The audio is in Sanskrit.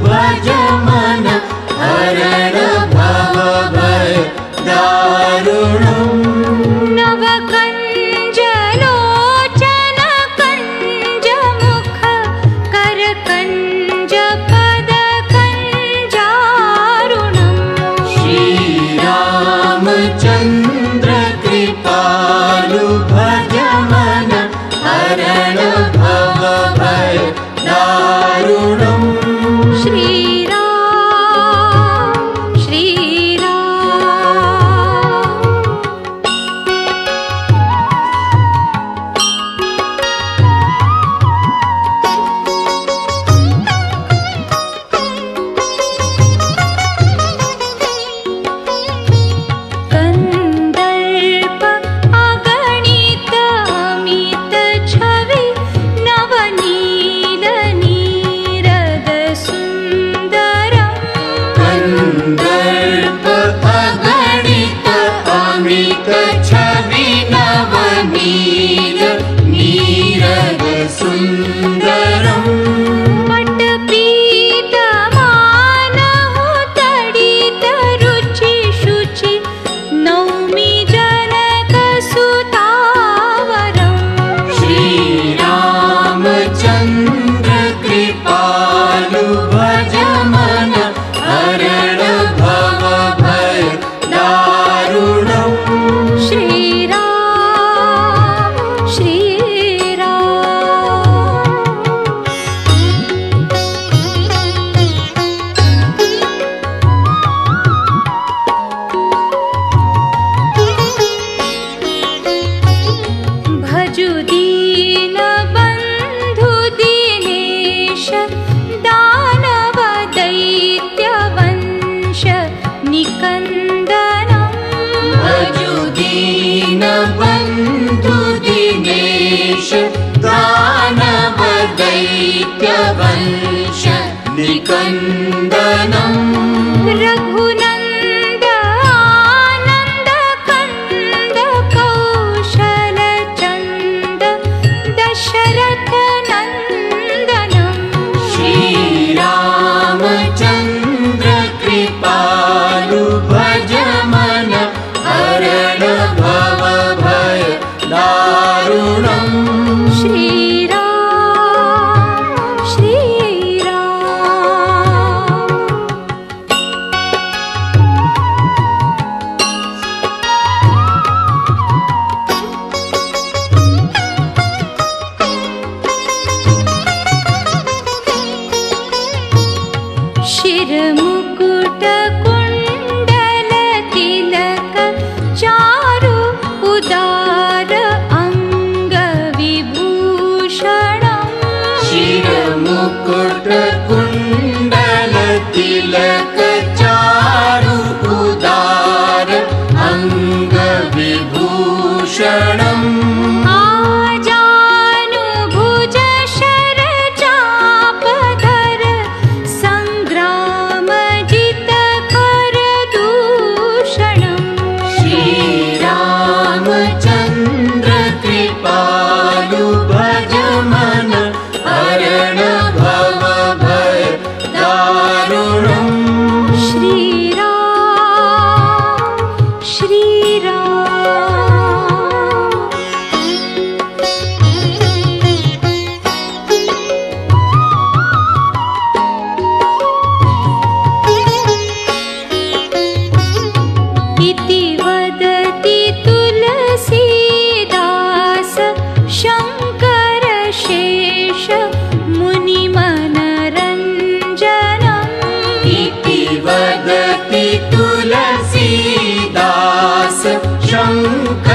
भज मन हरण भव भय दारुणम् नवकञ्ज लोचन कञ्ज मुख कर कञ्ज पद कञ्जारुणम् श्रीरामचन्द्र कृपालु भज मन हरण भव भय दारुणम् श्रीराम कंदर्प अगणित अमित छवि नवनील नीरद सुंदरम कंदर्प अगणित अमित छवि नवनील नीरद सुंदरम् पटपीत मानहु तडित रुचि शुचि नौमि जनक सुतावरम् श्रीरामचन्द्र कृपालु भज मन हरण भव भय दारुणम् श्रीराम भजु दीन बन्धु दीनेश दानव दैत्य वंश निकन्दनम् भजु दीन बन्धु दिनेश दानव दैत्य वंश निकन्दनम् रघुनन्द आनन्द कन्द कौशल चन्द दशरथ नन्दनम् श्रीरामचन्द्र कृपालु भज मन हरण भव भय दारुणम् शिरमुकुट कुण्डल तिलक चारु उदार अङ्ग विभूषणम् शिरमुकुट कुण्डल तिलक चारु उदार अङ्ग विभूषणम् आजानुभुज शर चापधर संग्रामजित कर दूषणम् श्रीरामचन्द्र कृपालु भज मन हरण भव भय दारुणम् इति वदति तुलसीदास शङ्कर शेष मुनिमनरञ्जनम् इति वदति तुलसीदास शङ्कर